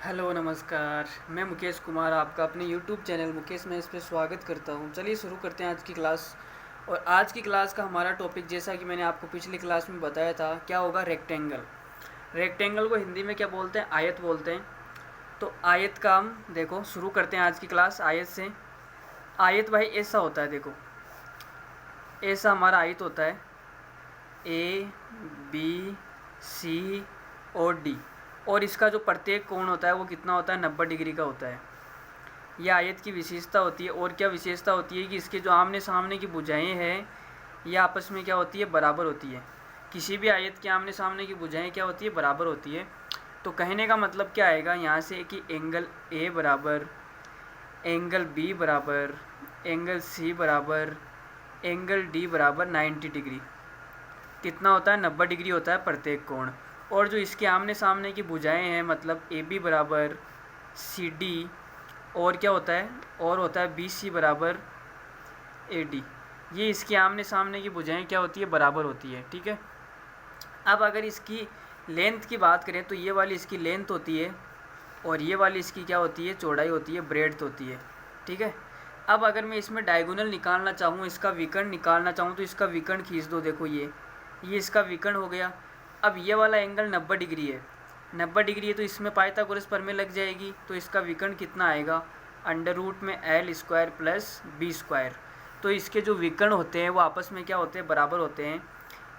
Hello नमस्कार। मैं मुकेश कुमार आपका अपने यूट्यूब चैनल मुकेश में इस पर स्वागत करता हूं। चलिए शुरू करते हैं आज की क्लास। और आज की क्लास का हमारा टॉपिक, जैसा कि मैंने आपको पिछली क्लास में बताया था, क्या होगा? रेक्टेंगल। रेक्टेंगल को हिंदी में क्या बोलते हैं? आयत बोलते हैं। तो आयत का हम देखो शुरू करते हैं आज की क्लास आयत से। आयत भाई ऐसा होता है, देखो ऐसा हमारा आयत होता है, ए बी सी और डी। और इसका जो प्रत्येक कोण होता है वो कितना होता है? 90 डिग्री का होता है। यह आयत की विशेषता होती है। और क्या विशेषता होती है कि इसके जो आमने सामने की भुजाएं हैं ये आपस में क्या होती है? बराबर होती है। किसी भी आयत के आमने सामने की भुजाएं क्या होती है? बराबर होती है। तो कहने का मतलब क्या आएगा यहाँ से कि एंगल ए बराबर एंगल बी बराबर एंगल सी बराबर एंगल डी बराबर 90 डिग्री। कितना होता है? 90 डिग्री होता है प्रत्येक कोण। और जो इसके आमने सामने की भुजाएं हैं, मतलब ए बी बराबर सी डी, और क्या होता है? और होता है बी सी बराबर ए डी। ये इसके आमने सामने की भुजाएं क्या होती है? बराबर होती है। ठीक है। अब अगर इसकी लेंथ की बात करें तो ये वाली इसकी लेंथ होती है और ये वाली इसकी क्या होती है? चौड़ाई होती है, ब्रेड्थ होती है। ठीक है। अब अगर मैं इसमें डायगोनल निकालना चाहूँ, इसका विकर्ण निकालना चाहूँ, तो इसका विकर्ण खींच दो। देखो ये इसका विकर्ण हो गया। अब ये वाला एंगल 90 डिग्री है, 90 डिग्री है, तो इसमें पाइथागोरस प्रमेय लग जाएगी। तो इसका विकर्ण कितना आएगा? अंडर रूट में L square plus B square. तो इसके जो विकर्ण होते हैं वो आपस में क्या होते हैं? बराबर होते हैं।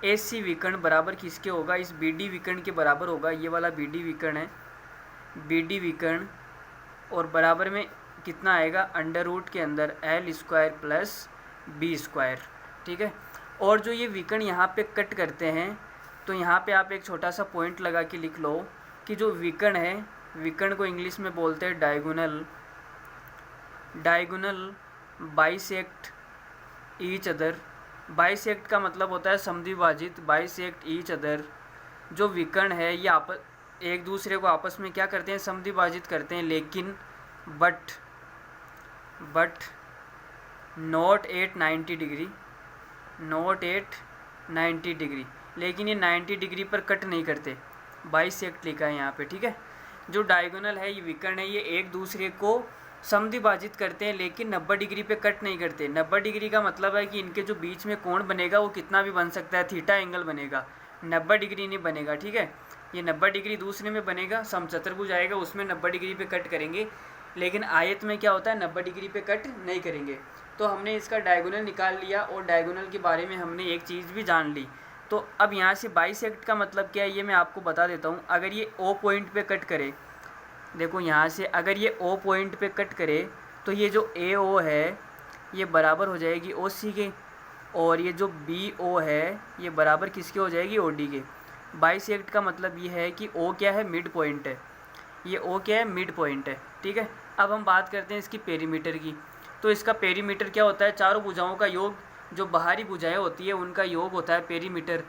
ए सी विकर्ण बराबर किसके होगा? इस बी डी विकर्ण के बराबर होगा। ये वाला बी डी विकर्ण है, बी डी विकर्ण, और बराबर में कितना आएगा? अंडर रूट के अंदर L square plus B square. ठीक है। और जो ये विकर्ण यहाँ पे कट करते हैं, तो यहाँ पे आप एक छोटा सा पॉइंट लगा के लिख लो कि जो विकर्ण है, विकर्ण को इंग्लिश में बोलते हैं diagonal. Diagonal bisect each other. Bisect का मतलब होता है समद्विभाजित, बाइसेक्ट ईच अदर। जो विकर्ण है ये एक दूसरे को आपस में क्या करते हैं? समद्विभाजित करते हैं, लेकिन but not at 90 degree, not at 90 degree. लेकिन ये 90 डिग्री पर कट नहीं करते। बाइसेक्ट लिखा है यहाँ पे। ठीक है। जो डायगोनल है, ये विकर्ण है, ये एक दूसरे को समद्विभाजित करते हैं, लेकिन 90 डिग्री पे कट नहीं करते। 90 डिग्री का मतलब है कि इनके जो बीच में कोण बनेगा वो कितना भी बन सकता है, थीटा एंगल बनेगा, 90 डिग्री नहीं बनेगा। ठीक है। ये 90 डिग्री दूसरे में बनेगा, समचतुर्भुज आएगा उसमें 90 डिग्री पे कट करेंगे, लेकिन आयत में क्या होता है? 90 डिग्री पे कट नहीं करेंगे। तो हमने इसका डायगोनल निकाल लिया और डायगोनल के बारे में हमने एक चीज़ भी जान ली। तो अब यहाँ से बाइसेक्ट का मतलब क्या है ये मैं आपको बता देता हूँ। अगर ये ओ पॉइंट पे कट करे, देखो यहाँ से अगर ये ओ पॉइंट पे कट करे तो ये जो ए ओ है ये बराबर हो जाएगी ओ सी के, और ये जो बी ओ है ये बराबर किसके हो जाएगी? ओ डी के। बाइसेक्ट का मतलब ये है कि ओ क्या है? मिड पॉइंट है। ये ओ क्या है? मिड पॉइंट है। ठीक है। अब हम बात करते हैं इसकी पेरीमीटर की। तो इसका पेरीमीटर क्या होता है? चारों भुजाओं का योग, जो बाहरी भुजाएं होती है उनका योग होता है पेरीमीटर।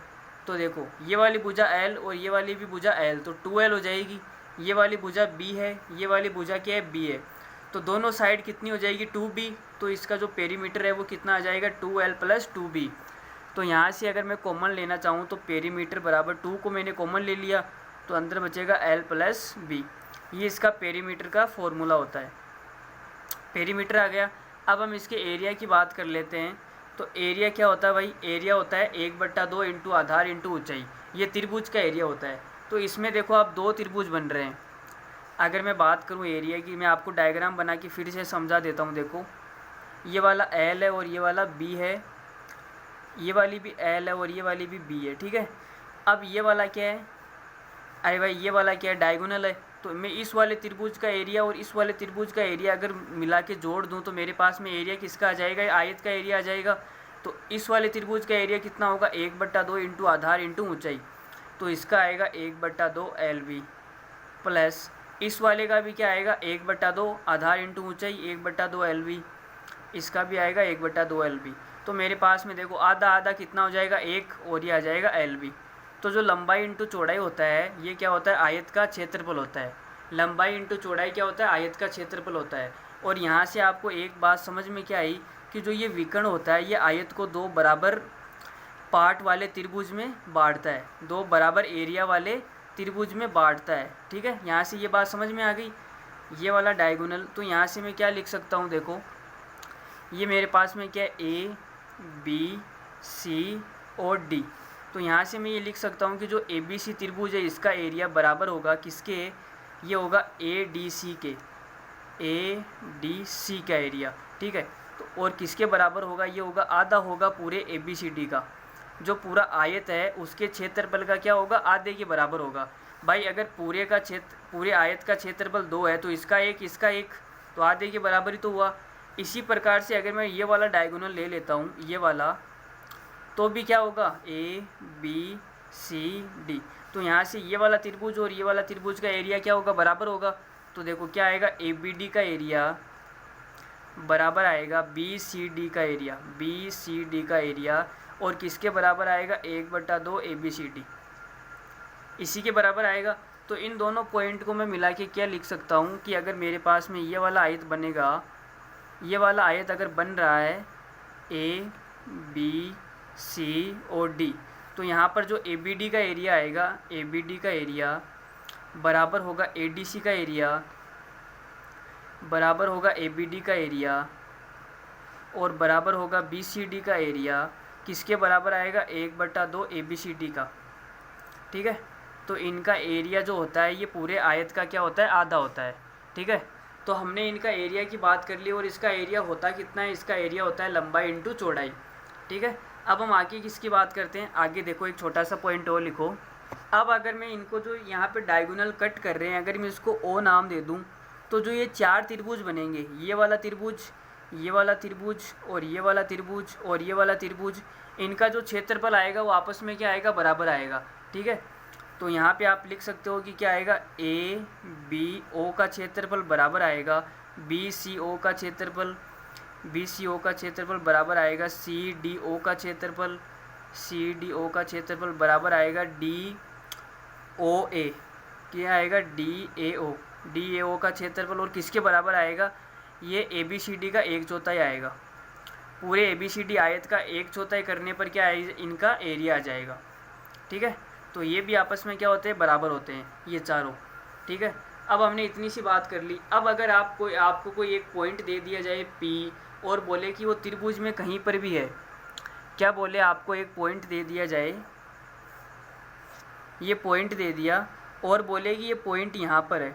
तो देखो ये वाली भुजा L और ये वाली भी भुजा L, तो 2L हो जाएगी। ये वाली भुजा B है, ये वाली भुजा क्या है? B है। तो दोनों साइड कितनी हो जाएगी? 2B। तो इसका जो पेरीमीटर है वो कितना आ जाएगा? 2L plus 2B। तो यहाँ से अगर मैं कॉमन लेना चाहूँ तो पेरीमीटर बराबर 2 को मैंने कॉमन ले लिया, तो अंदर बचेगा L प्लस B। ये इसका पेरीमीटर का फॉर्मूला होता है। पेरीमीटर आ गया। अब हम इसके एरिया की बात कर लेते हैं। तो एरिया क्या होता है भाई? एरिया होता है 1/2 इंटू आधार इंटू ऊंचाई। ये त्रिभुज का एरिया होता है। तो इसमें देखो आप दो त्रिभुज बन रहे हैं। अगर मैं बात करूं एरिया की, मैं आपको डायग्राम बना के फिर से समझा देता हूं। देखो ये वाला L है और ये वाला B है, ये वाली भी L है और ये वाली भी B है। ठीक है। अब ये वाला क्या है? अरे भाई ये वाला क्या है? डायगोनल है। तो मैं इस वाले त्रिभुज का एरिया और इस वाले त्रिभुज का एरिया अगर मिला के जोड़ दूं तो मेरे पास में एरिया किसका आ जाएगा? आयत का एरिया आ जाएगा। तो इस वाले त्रिभुज का एरिया कितना होगा? 1/2 इंटू आधार इंटू ऊंचाई। तो इसका आएगा 1/2 LB प्लस इस वाले का भी क्या आएगा? 1/2 आधार इंटू ऊंचाई 1/2 LB। इसका भी आएगा 1/2 LB। तो मेरे पास में देखो आधा आधा कितना हो जाएगा? 1, और ये आ जाएगा LB। तो जो लंबाई इंटू चौड़ाई होता है ये क्या होता है? आयत का क्षेत्रफल होता है। लंबाई इंटू चौड़ाई क्या होता है? आयत का क्षेत्रफल होता है। और यहाँ से आपको एक बात समझ में क्या आई कि जो ये विकर्ण होता है ये आयत को दो बराबर पार्ट वाले त्रिभुज में बांटता है, दो बराबर एरिया वाले त्रिभुज में बांटता है। ठीक है, यहाँ से ये बात समझ में आ गई। ये वाला डायगोनल, तो यहाँ से मैं क्या लिख सकता हूँ, देखो ये मेरे पास में क्या है, ए बी सी और डी। तो यहाँ से मैं ये लिख सकता हूँ कि जो ए बी सी त्रिभुज है इसका एरिया बराबर होगा किसके, ये होगा ए डी सी के, ए डी सी का एरिया। ठीक है, तो और किसके बराबर होगा, ये होगा आधा होगा पूरे ए बी सी डी का। जो पूरा आयत है उसके क्षेत्रफल का क्या होगा, आधे के बराबर होगा। भाई अगर पूरे आयत का क्षेत्रफल 2 है तो इसका 1 तो आधे के बराबर ही तो हुआ। इसी प्रकार से अगर मैं ये वाला डायगोनल ले लेता हूँ, ये वाला, तो भी क्या होगा, ए बी सी डी। तो यहाँ से ये वाला त्रिभुज और ये वाला त्रिभुज का एरिया क्या होगा, बराबर होगा। तो देखो क्या आएगा, ए बी डी का एरिया बराबर आएगा बी सी डी का एरिया, बी सी डी का एरिया, और किसके बराबर आएगा, 1/2 ए बी सी डी, इसी के बराबर आएगा। तो इन दोनों पॉइंट को मैं मिला के क्या लिख सकता हूँ कि अगर मेरे पास में ये वाला आयत बनेगा, ये वाला आयत अगर बन रहा है ए बी सी और डी, तो यहाँ पर जो ए बी डी का एरिया आएगा, ए बी डी का एरिया बराबर होगा ए डी सी का एरिया, बराबर होगा ए बी डी का एरिया, और बराबर होगा बी सी डी का एरिया। किसके बराबर आएगा, 1/2 ए बी सी डी का। ठीक है, तो इनका एरिया जो होता है ये पूरे आयत का क्या होता है, आधा होता है। ठीक है, तो हमने इनका एरिया की बात कर ली, और इसका एरिया होता कितना है, इसका एरिया होता है लंबाई इंटू चौड़ाई। ठीक है, अब हम आगे किसकी बात करते हैं, आगे देखो एक छोटा सा पॉइंट और लिखो। अब अगर मैं इनको जो यहाँ पे डायगोनल कट कर रहे हैं, अगर मैं इसको ओ नाम दे दूँ, तो जो ये 4 त्रिभुज बनेंगे, ये वाला त्रिभुज, ये वाला त्रिभुज, और ये वाला त्रिभुज, और ये वाला त्रिभुज, इनका जो क्षेत्रफल आएगा वो आपस में क्या आएगा, बराबर आएगा। ठीक है, तो यहाँ पे आप लिख सकते हो कि क्या आएगा, ए बी ओ का क्षेत्रफल बराबर आएगा बी सी ओ का क्षेत्रफल, बी सी ओ का क्षेत्रफल बराबर आएगा सी डी ओ का क्षेत्रफल, सी डी ओ का क्षेत्रफल बराबर आएगा डी ओ ए, क्या आएगा, D A O, D A ओ का क्षेत्रफल, और किसके बराबर आएगा, ये ए बी सी डी का 1/4 आएगा। पूरे ए बी सी डी आयत का 1/4 करने पर क्या आएगा, इनका एरिया आ जाएगा। ठीक है, तो ये भी आपस में क्या होते हैं, बराबर होते हैं ये चारों। ठीक है, अब हमने इतनी सी बात कर ली। अब अगर आपको कोई एक पॉइंट दे दिया जाए P, और बोले कि वो त्रिभुज में कहीं पर भी है, क्या बोले, आपको एक पॉइंट दे दिया जाए, ये पॉइंट दे दिया, और बोले कि ये पॉइंट यहाँ पर है,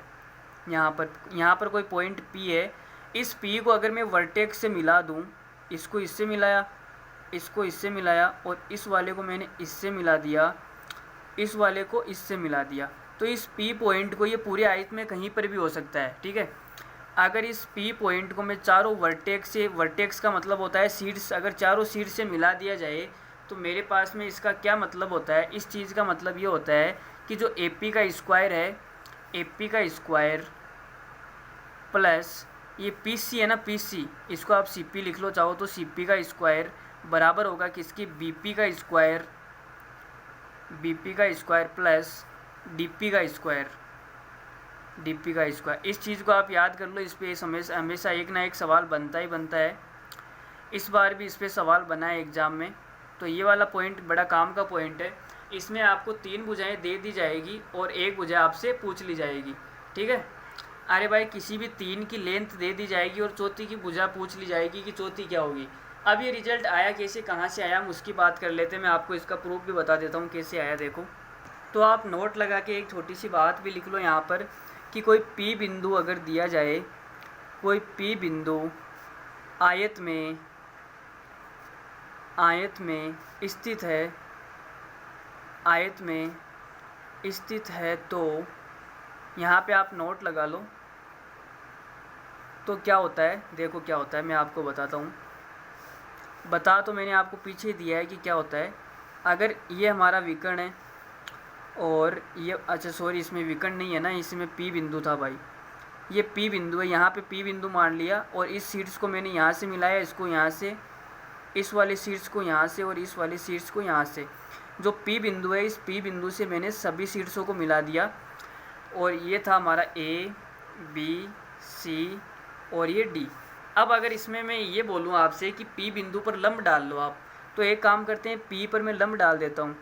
यहाँ पर कोई पॉइंट P है। इस P को अगर मैं वर्टेक्स से मिला दूँ, इसको इससे मिलाया, इसको इससे मिलाया, और इस वाले को मैंने इससे मिला दिया, इस वाले को इससे मिला दिया, तो इस P पॉइंट को ये पूरे आयत में कहीं पर भी हो सकता है। ठीक है, अगर इस P पॉइंट को मैं चारों वर्टेक्स से, वर्टेक्स का मतलब होता है शीट्स, अगर चारों शीट्स से मिला दिया जाए, तो मेरे पास में इसका क्या मतलब होता है, इस चीज़ का मतलब ये होता है कि जो AP का स्क्वायर है, AP का स्क्वायर प्लस ये PC है ना, PC, इसको आप CP लिख लो चाहो तो, CP का स्क्वायर बराबर होगा किसकी, BP का स्क्वायर, BP का स्क्वायर प्लस DP का स्क्वायर, DP का स्क्वायर। इस चीज़ को आप याद कर लो, इस पे हमेशा एक ना एक सवाल बनता ही बनता है। इस बार भी इस पे सवाल बना है एग्ज़ाम में। तो ये वाला पॉइंट बड़ा काम का पॉइंट है। इसमें आपको 3 भुजाएं दे दी जाएगी और 1 भुजा आपसे पूछ ली जाएगी। ठीक है, अरे भाई किसी भी 3 की लेंथ दे दी जाएगी और चौथी की भुजा पूछ ली जाएगी कि चौथी क्या होगी। अब ये रिजल्ट आया कैसे, कहाँ से आया, हम उसकी बात कर लेते हैं। मैं आपको इसका प्रूफ भी बता देता हूँ कैसे आया। देखो, तो आप नोट लगा के एक छोटी सी बात भी लिख लो यहाँ पर कि कोई P बिंदु अगर दिया जाए, कोई P बिंदु आयत में स्थित है, आयत में स्थित है, तो यहाँ पे आप नोट लगा लो। तो क्या होता है, देखो क्या होता है, मैं आपको बताता हूँ। बता तो मैंने आपको पीछे दिया है कि क्या होता है। अगर ये हमारा विकर्ण है और ये, अच्छा सॉरी, इसमें विकर्ण नहीं है ना, इसमें P बिंदु था भाई, ये P बिंदु है, यहाँ पे P बिंदु मान लिया, और इस शीट्स को मैंने यहाँ से मिलाया, इसको यहाँ से, इस वाले शीट्स को यहाँ से, और इस वाले शीट्स को यहाँ से। जो P बिंदु है, इस P बिंदु से मैंने सभी शीट्सों को मिला दिया, और ये था हमारा A, B, C और ये D। अब अगर इसमें मैं ये बोलूँ आपसे कि P बिंदु पर लंब डाल लो आप, तो एक काम करते हैं, P पर मैं लंब डाल देता हूँ।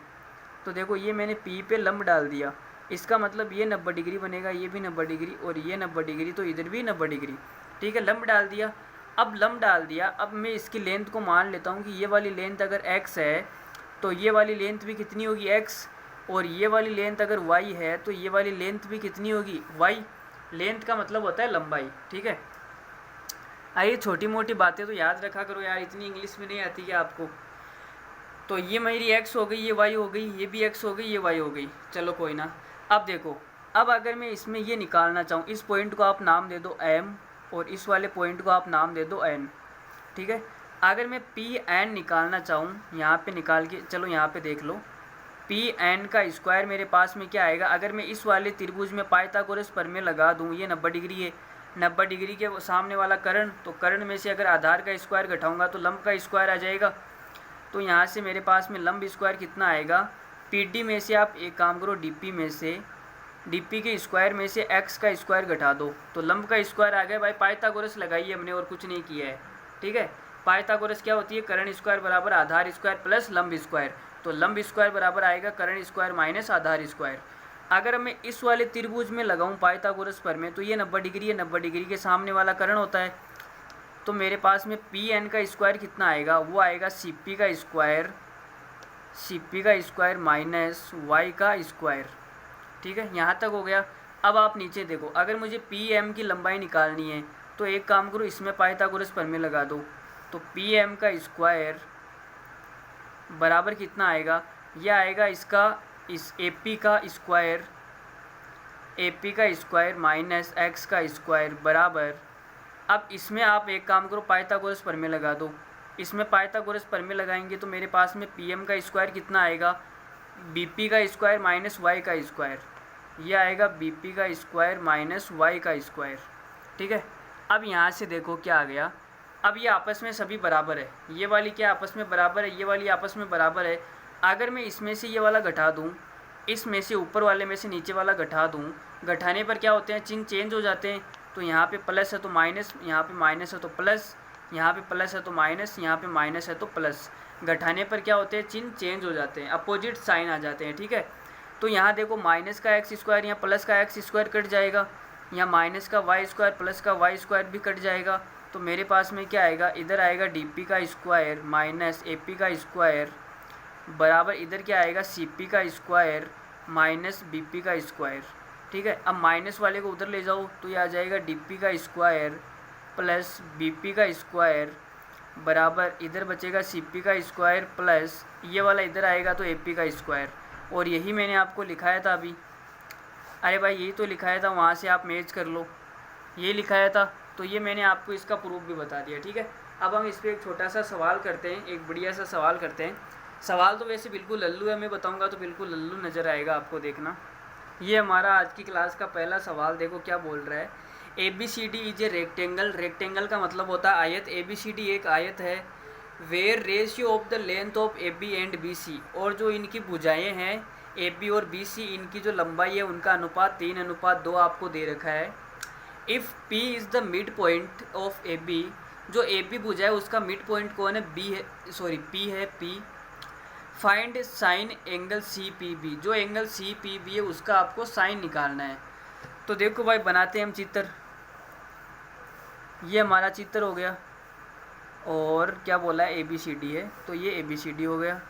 तो देखो ये मैंने P पे लंब डाल दिया, इसका मतलब ये 90 डिग्री बनेगा, ये भी 90 डिग्री और ये 90 डिग्री, तो इधर भी 90 डिग्री। ठीक है, लंब डाल दिया। अब लंब डाल दिया, अब मैं इसकी लेंथ को मान लेता हूँ कि ये वाली लेंथ अगर x है तो ये वाली लेंथ भी कितनी होगी x, और ये वाली लेंथ अगर y है तो ये वाली लेंथ भी कितनी होगी y। लेंथ का मतलब होता है लंबाई। ठीक है, आइए छोटी मोटी बातें तो याद रखा करो यार, इतनी इंग्लिश में नहीं आती क्या आपको। तो ये मेरी x हो गई, ये y हो गई, ये भी x हो गई, ये y हो गई। चलो कोई ना। अब देखो, अब अगर मैं इसमें ये निकालना चाहूँ, इस पॉइंट को आप नाम दे दो m और इस वाले पॉइंट को आप नाम दे दो n। ठीक है, अगर मैं पी एन निकालना चाहूँ, यहाँ पे निकाल के चलो यहाँ पे देख लो, पी एन का स्क्वायर मेरे पास में क्या आएगा। अगर मैं इस वाले त्रिभुज में पाइथागोरस प्रमेय लगा दूँ, ये 90 डिग्री है, 90 डिग्री के सामने वाला कर्ण, तो कर्ण में से अगर आधार का स्क्वायर घटाऊंगा तो लंब का स्क्वायर आ जाएगा। तो यहाँ से मेरे पास में लंब स्क्वायर कितना आएगा, पी डी में से आप एक काम करो, डी पी में से, डी पी के स्क्वायर में से एक्स का स्क्वायर घटा दो तो लंब का स्क्वायर आ गया। भाई पाइथागोरस लगाई हमने और कुछ नहीं किया है। ठीक है, पाइथागोरस क्या होती है, कर्ण स्क्वायर बराबर आधार स्क्वायर प्लस लंब स्क्वायर, तो लंब स्क्वायर बराबर आएगा कर्ण स्क्वायर माइनस आधार स्क्वायर। अगर मैं इस वाले त्रिभुज में लगाऊं पाइथागोरस प्रमेय, तो ये 90 डिग्री है, 90 डिग्री के सामने वाला कर्ण होता है, तो मेरे पास में पी एन का स्क्वायर कितना आएगा, वो आएगा सी पी का स्क्वायर माइनस वाई का स्क्वायर। ठीक है, यहाँ तक हो गया। अब आप नीचे देखो, अगर मुझे पी एम की लंबाई निकालनी है तो एक काम करो, इसमें पाइथागोरस प्रमेय लगा दो, तो पी एम का स्क्वायर बराबर कितना आएगा, यह आएगा इसका इस ए पी का स्क्वायर माइनस एक्स का स्क्वायर बराबर। अब इसमें आप एक काम करो, पाइथागोरस प्रमेय लगा दो। इसमें पाइथागोरस प्रमेय लगाएंगे तो मेरे पास में पी एम का स्क्वायर कितना आएगा, बी पी का स्क्वायर माइनस वाई का स्क्वायर, यह आएगा बी पी का स्क्वायर माइनस वाई का स्क्वायर। ठीक है, अब यहाँ से देखो क्या आ गया, अब ये आपस में सभी बराबर है, ये वाली क्या आपस में बराबर है, ये वाली आपस में बराबर है। अगर मैं इसमें से ये वाला घटा दूँ, इसमें से ऊपर वाले में से नीचे वाला घटा दूँ, घटाने पर क्या होते हैं, चिन्ह चेंज हो जाते हैं। तो यहाँ पे प्लस है तो माइनस, यहाँ पे माइनस है तो प्लस, यहाँ पे प्लस है तो माइनस, यहाँ पे माइनस है तो प्लस। घटाने पर क्या होते हैं, चिन्ह चेंज हो जाते हैं, अपोजिट साइन आ जाते हैं। ठीक है, तो यहाँ देखो माइनस का एक्स स्क्वायर यहाँ प्लस का एक्स स्क्वायर कट जाएगा, यहाँ माइनस का वाई स्क्वायर प्लस का वाई स्क्वायर भी कट जाएगा। तो मेरे पास में क्या आएगा, इधर आएगा डी पी का स्क्वायर माइनस ए पी का स्क्वायर बराबर, इधर क्या आएगा सी पी का स्क्वायर माइनस बी पी का स्क्वायर। ठीक है, अब माइनस वाले को उधर ले जाओ तो ये आ जाएगा डी पी का स्क्वायर प्लस बी पी का स्क्वायर बराबर, इधर बचेगा सी पी का स्क्वायर प्लस ये वाला इधर आएगा तो ए पी का स्क्वायर। और यही मैंने आपको लिखाया था अभी, अरे भाई यही तो लिखाया था, वहाँ से आप मैच कर लो, ये लिखाया था, तो ये मैंने आपको इसका प्रूफ भी बता दिया। ठीक है, अब हम इस पर एक छोटा सा सवाल करते हैं, एक बढ़िया सा सवाल करते हैं। सवाल तो वैसे बिल्कुल लल्लू है, मैं बताऊंगा तो बिल्कुल लल्लू नज़र आएगा आपको, देखना। ये हमारा आज की क्लास का पहला सवाल, देखो क्या बोल रहा है, A B C D is a rectangle. Rectangle का मतलब होता है आयत, ए बी सी डी एक आयत है। Where ratio of the length of A B and B C, और जो इनकी भुजाएँ हैं ए बी और बी सी, इनकी जो लंबाई है उनका अनुपात 3:2 आपको दे रखा है। If P is the mid point of A B, जो ए बी भुजा है उसका मिड पॉइंट कौन है, बी है, सॉरी पी है, P. Find sine angle C P B, जो एंगल सी पी बी है उसका आपको साइन निकालना है। तो देखो भाई बनाते हैं हम चित्र, ये हमारा चित्र हो गया, और क्या बोला है ए बी सी डी है, तो ये ए बी सी डी हो गया,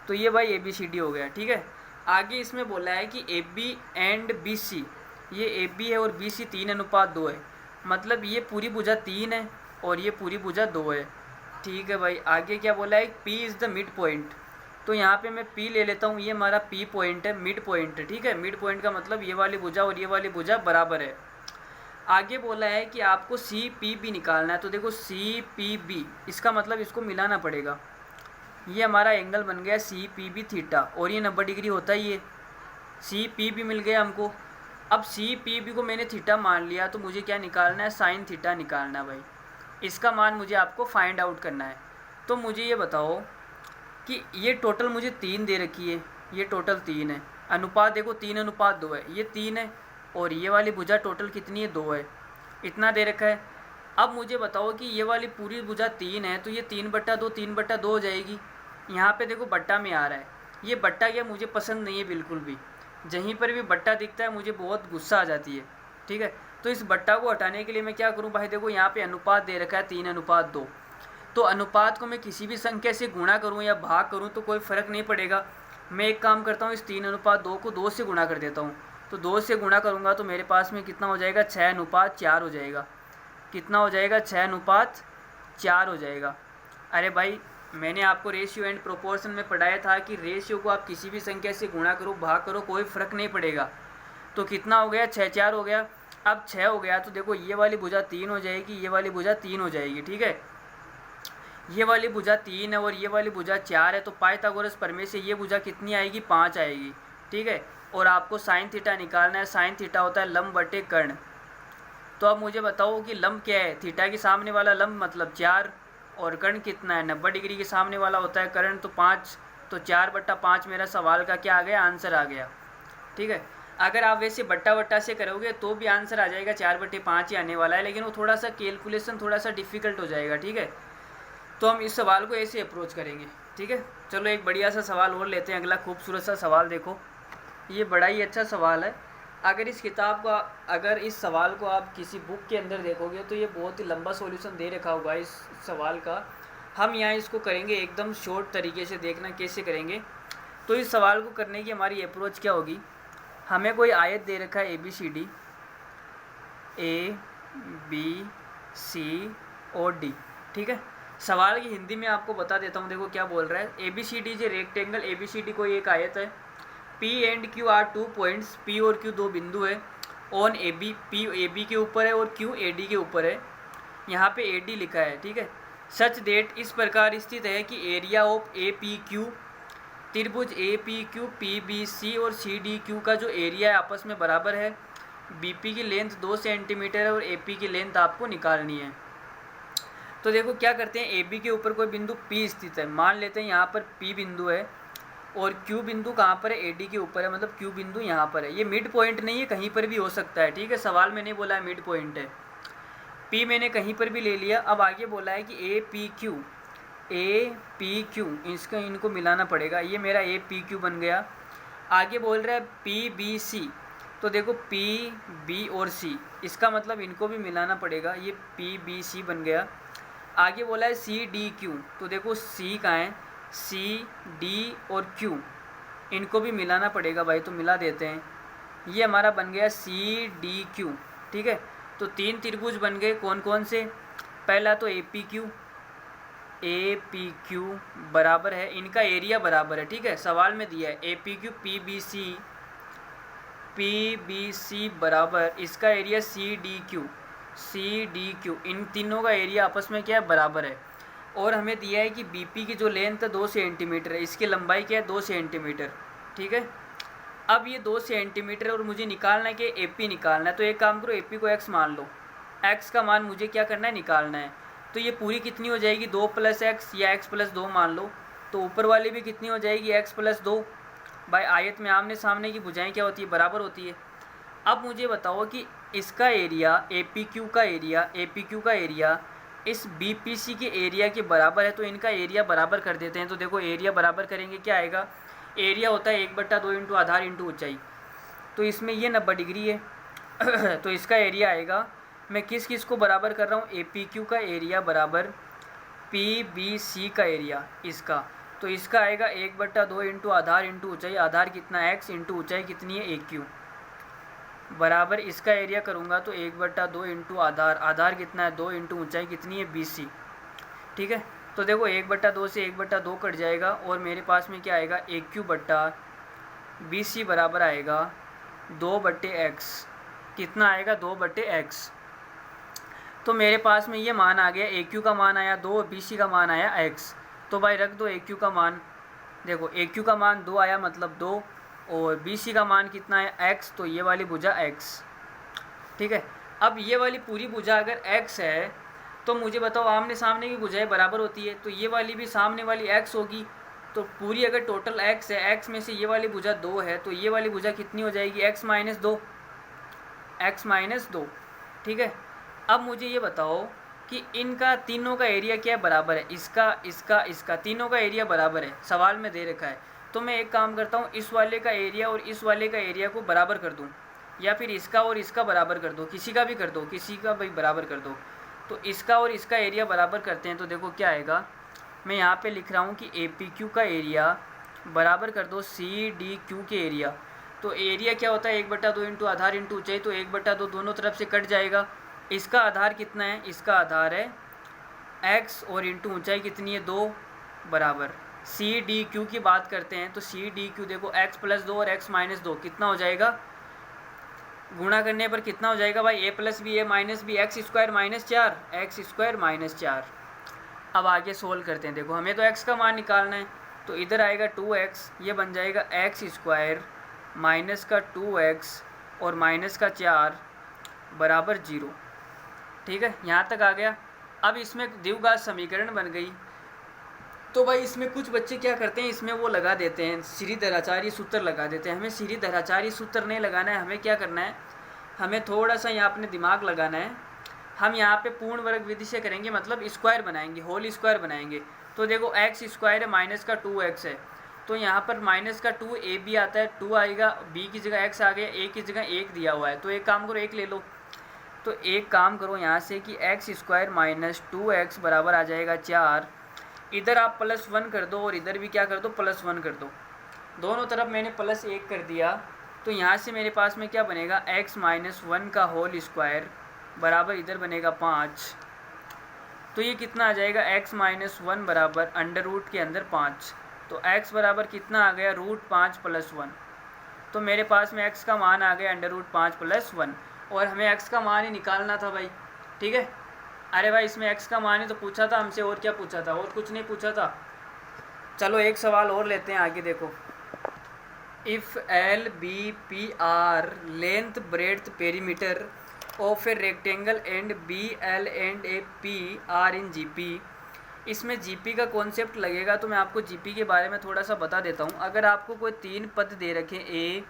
तो ये भाई ए बी सी डी हो गया। ठीक है, आगे इसमें बोला है कि A B and B C, ये ए बी है और बी सी 3:2 है, मतलब ये पूरी भुजा 3 है और ये पूरी भुजा 2 है। ठीक है भाई, आगे क्या बोला है, P is the mid point, तो यहाँ पे मैं P ले लेता हूँ, ये हमारा P पॉइंट है, मिड पॉइंट है। ठीक है, मिड पॉइंट का मतलब ये वाली भुजा और ये वाली भुजा बराबर है। आगे बोला है कि आपको सी पी बी निकालना है, तो देखो सी पी बी, इसका मतलब इसको मिलाना पड़ेगा, ये हमारा एंगल बन गया सी पी बी थीटा, और ये 90 डिग्री होता ही है, सी पी बी मिल गया हमको। अब सी पी बी को मैंने थीटा मान लिया, तो मुझे क्या निकालना है, साइन थीटा निकालना है भाई, इसका मान मुझे आपको फाइंड आउट करना है। तो मुझे ये बताओ कि ये टोटल मुझे 3 दे रखी है, ये टोटल 3 है, अनुपात देखो 3:2 है, ये 3 है, और ये वाली भुजा टोटल कितनी है, 2 है, इतना दे रखा है। अब मुझे बताओ कि ये वाली पूरी भुजा 3 है, तो ये 3/2 3/2 हो जाएगी। यहाँ पे देखो बट्टा में आ रहा है, ये बट्टा क्या मुझे पसंद नहीं है बिल्कुल भी, जहीं पर भी बट्टा दिखता है मुझे बहुत गुस्सा आ जाती है, ठीक है। तो इस बट्टा को हटाने के लिए मैं क्या करूँ भाई, देखो यहाँ पे अनुपात दे रखा है 3:2, तो अनुपात को मैं किसी भी संख्या से गुणा करूँ या भाग करूँ तो कोई फ़र्क नहीं पड़ेगा। मैं एक काम करता हूँ, इस 3:2 को 2 से गुणा कर देता हूँ। तो 2 से गुणा करूँगा तो मेरे पास में कितना हो जाएगा, 6:4 हो जाएगा। कितना हो जाएगा, 6:4 हो जाएगा। अरे भाई मैंने आपको रेशियो एंड प्रोपोर्शन में पढ़ाया था कि रेशियो को आप किसी भी संख्या से गुणा करो भाग करो कोई फ़र्क नहीं पड़ेगा। तो कितना हो गया, 6:4 हो गया। अब 6 हो गया तो देखो ये वाली भुजा 3 हो जाएगी, ये वाली भुजा 3 हो जाएगी, ठीक है। ये वाली भुजा 3 है और ये वाली भुजा 4 है, तो पाइथागोरस प्रमेय से ये भुजा कितनी आएगी, 5 आएगी, ठीक है। और आपको साइन थीटा निकालना है। साइन थीटा होता है लंब बटे कर्ण। तो अब मुझे बताओ कि लंब क्या है, थीटा के सामने वाला लंब मतलब 4, और कर्ण कितना है, 90 डिग्री के सामने वाला होता है कर्ण, तो 5, तो 4/5 मेरा सवाल का क्या आ गया, आंसर आ गया, ठीक है। अगर आप वैसे बट्टा बट्टा से करोगे तो भी आंसर आ जाएगा, 4/5 ही आने वाला है, लेकिन वो थोड़ा सा कैलकुलेशन थोड़ा सा डिफ़िकल्ट हो जाएगा, ठीक है। तो हम इस सवाल को ऐसे अप्रोच करेंगे, ठीक है। चलो एक बढ़िया सा सवाल और लेते हैं, अगला खूबसूरत सा सवाल देखो, ये बड़ा ही अच्छा सवाल है। अगर इस किताब का, अगर इस सवाल को आप किसी बुक के अंदर देखोगे तो ये बहुत ही लंबा सॉल्यूशन दे रखा होगा इस सवाल का। हम यहाँ इसको करेंगे एकदम शॉर्ट तरीके से, देखना कैसे करेंगे। तो इस सवाल को करने की हमारी अप्रोच क्या होगी, हमें कोई आयत दे रखा है ABCD, ABC और D, ठीक है। सवाल की हिंदी में आपको बता देता हूँ, देखो क्या बोल रहा है। ABCD जो रेक्टेंगल ABCD कोई एक आयत है, P and Q are 2 points, P और Q 2 बिंदु है, ऑन AB, P AB के ऊपर है और Q AD के ऊपर है, यहाँ पे AD लिखा है, ठीक है। सच डेट इस प्रकार स्थित है कि एरिया ऑफ APQ, त्रिभुज APQ PBC और CDQ का जो एरिया है आपस में बराबर है। BP की लेंथ 2 सेंटीमीटर है और AP की लेंथ आपको निकालनी है। तो देखो क्या करते हैं, AB के ऊपर कोई बिंदु P स्थित है, मान लेते हैं यहाँ पर P बिंदु है, और Q बिंदु कहाँ पर है, AD के ऊपर है, मतलब Q बिंदु यहाँ पर है। ये मिड पॉइंट नहीं है, कहीं पर भी हो सकता है, ठीक है। सवाल में नहीं बोला है मिड पॉइंट है, P मैंने कहीं पर भी ले लिया। अब आगे बोला है कि APQ इसका इनको मिलाना पड़ेगा, ये मेरा APQ बन गया। आगे बोल रहा है PBC, तो देखो PB और C, इसका मतलब इनको भी मिलाना पड़ेगा, ये PBC बन गया। आगे बोला है CDQ, तो देखो C कहाँ है, CD और Q, इनको भी मिलाना पड़ेगा भाई, तो मिला देते हैं। ये हमारा बन गया CDQ, ठीक है। तो 3 त्रिभुज बन गए, कौन कौन से, पहला तो APQ बराबर है, इनका एरिया बराबर है, ठीक है। सवाल में दिया है APQ PBC बराबर, इसका एरिया CDQ, इन तीनों का एरिया आपस में क्या है, बराबर है। और हमें दिया है कि BP की जो लेंथ है 2 सेंटीमीटर है, इसकी लंबाई क्या है, 2 सेंटीमीटर, ठीक है। अब ये 2 सेंटीमीटर और मुझे निकालना है कि AP निकालना है, तो एक काम करो, AP को x मान लो, x का मान मुझे क्या करना है, निकालना है। तो ये पूरी कितनी हो जाएगी, 2 + x या x + 2 मान लो, तो ऊपर वाली भी कितनी हो जाएगी, x + 2। भाई आयत में आमने सामने की भुजाएं क्या होती है, बराबर होती है। अब मुझे बताओ कि इसका एरिया APQ का एरिया इस BPC के एरिया के बराबर है, तो इनका एरिया बराबर कर देते हैं। तो देखो एरिया बराबर करेंगे, क्या आएगा, एरिया होता है 1/2 इंटू आधार इंटू ऊंचाई, तो इसमें ये 90 डिग्री है तो इसका एरिया आएगा, मैं किस किस को बराबर कर रहा हूँ, APQ का एरिया बराबर PBC का एरिया इसका, तो इसका आएगा 1/2 इंटू आधार इंटू ऊंचाई, आधार कितना x इंटू ऊंचाई कितनी है AQ, बराबर इसका एरिया करूँगा तो 1/2 इंटू आधार कितना है 2 इंटू ऊंचाई कितनी है BC, ठीक है। तो देखो 1/2 से 1/2 कट जाएगा और मेरे पास में क्या आएगा, AQ/BC बराबर आएगा 2/x, कितना आएगा, 2/x। तो मेरे पास में ये मान आ गया, AQ का मान आया 2, BC का मान आया x। तो भाई रख दो AQ का मान, देखो AQ का मान 2 आया मतलब 2, और BC का मान कितना है x, तो ये वाली भुजा x, ठीक है। अब ये वाली पूरी भुजा अगर x है तो मुझे बताओ आमने सामने की भुजाएं बराबर होती है, तो ये वाली भी सामने वाली x होगी, तो पूरी अगर टोटल x है, x में से ये वाली भुजा 2 है, तो ये वाली भुजा कितनी हो जाएगी, x - 2, ठीक है। अब मुझे ये बताओ कि इनका तीनों का एरिया क्या है, बराबर है, इसका तीनों का एरिया बराबर है, सवाल में दे रखा है। तो मैं एक काम करता हूँ, इस वाले का एरिया और इस वाले का एरिया को बराबर कर दूँ, या फिर इसका और इसका बराबर कर दो, किसी का भी कर दो, किसी का भी बराबर कर दो। तो इसका और इसका एरिया बराबर करते हैं तो देखो क्या आएगा, मैं यहाँ पे लिख रहा हूँ कि APQ का एरिया बराबर कर दो CDQ के एरिया। तो एरिया क्या होता है 1/2 इंटू आधार इंटू ऊंचाई, तो 1/2 दोनों तरफ से कट जाएगा। इसका आधार कितना है, इसका आधार है x और इंटू ऊंचाई कितनी है 2 बराबर। CDQ की बात करते हैं तो CDQ देखो x+2 और x-2 कितना हो जाएगा, गुणा करने पर कितना हो जाएगा भाई, a+b a-b x²-4 अब आगे सोल्व करते हैं। देखो हमें तो x का मान निकालना है, तो इधर आएगा 2x, ये बन जाएगा x² माइनस का 2x और माइनस का 4 बराबर 0। ठीक है, यहाँ तक आ गया। अब इसमें द्विघात समीकरण बन गई। तो भाई इसमें कुछ बच्चे क्या करते हैं, इसमें वो लगा देते हैं श्रीधराचार्य सूत्र लगा देते हैं। हमें श्रीधराचार्य सूत्र नहीं लगाना है, हमें क्या करना है, हमें थोड़ा सा यहाँ अपने दिमाग लगाना है। हम यहाँ पे पूर्ण वर्ग विधि से करेंगे, मतलब स्क्वायर बनाएंगे, होल स्क्वायर बनाएंगे। तो देखो x² है माइनस का 2x है, तो यहाँ पर माइनस का 2 AB आता है, 2 आएगा, b की जगह x आ गया, a की जगह 1 दिया हुआ है। तो एक काम करो, 1 ले लो। तो एक काम करो यहाँ से कि x² माइनस 2x बराबर आ जाएगा 4। इधर आप +1 कर दो और इधर भी क्या कर दो, +1 कर दो। दोनों तरफ मैंने +1 कर दिया। तो यहाँ से मेरे पास में क्या बनेगा, x-1 का होल स्क्वायर बराबर इधर बनेगा 5। तो ये कितना आ जाएगा, x-1 बराबर अंडर रूट के अंदर 5। तो x बराबर कितना आ गया, √5 + 1। तो मेरे पास में x का मान आ गया √5 + 1। और हमें x का मान ही निकालना था भाई। ठीक है, अरे भाई इसमें x का मान ही तो पूछा था हमसे, और क्या पूछा था, और कुछ नहीं पूछा था। चलो एक सवाल और लेते हैं, आगे देखो। If LBP length breadth perimeter of a rectangle and BL and AP are in GP। इसमें GP का कॉन्सेप्ट लगेगा, तो मैं आपको GP के बारे में थोड़ा सा बता देता हूँ। अगर आपको कोई 3 पद दे रखे A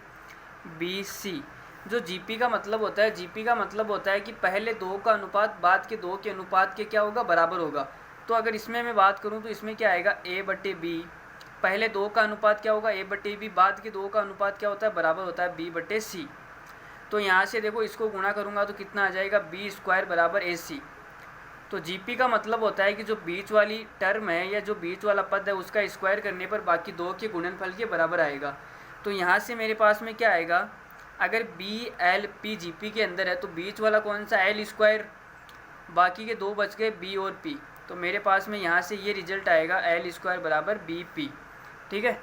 B C, जो GP का मतलब होता है, GP का मतलब होता है कि पहले 2 का अनुपात बाद के 2 के अनुपात के क्या होगा, बराबर होगा। तो अगर इसमें मैं बात करूँ तो इसमें क्या आएगा, A/B, पहले 2 का अनुपात क्या होगा A/B, बाद के 2 का अनुपात क्या होता है, बराबर होता है B/C। तो यहाँ से देखो इसको गुणा करूँगा तो कितना आ जाएगा, B² बराबर AC। तो GP का मतलब होता है कि जो बीच वाली टर्म है या जो बीच वाला पद है उसका स्क्वायर करने पर बाकी 2 के गुणनफल के बराबर आएगा। तो यहाँ से मेरे पास में क्या आएगा, अगर BLP GP के अंदर है तो बीच वाला कौन सा, L², बाकी के 2 बच गए B और P। तो मेरे पास में यहाँ से ये रिजल्ट आएगा L² बराबर BP। ठीक है,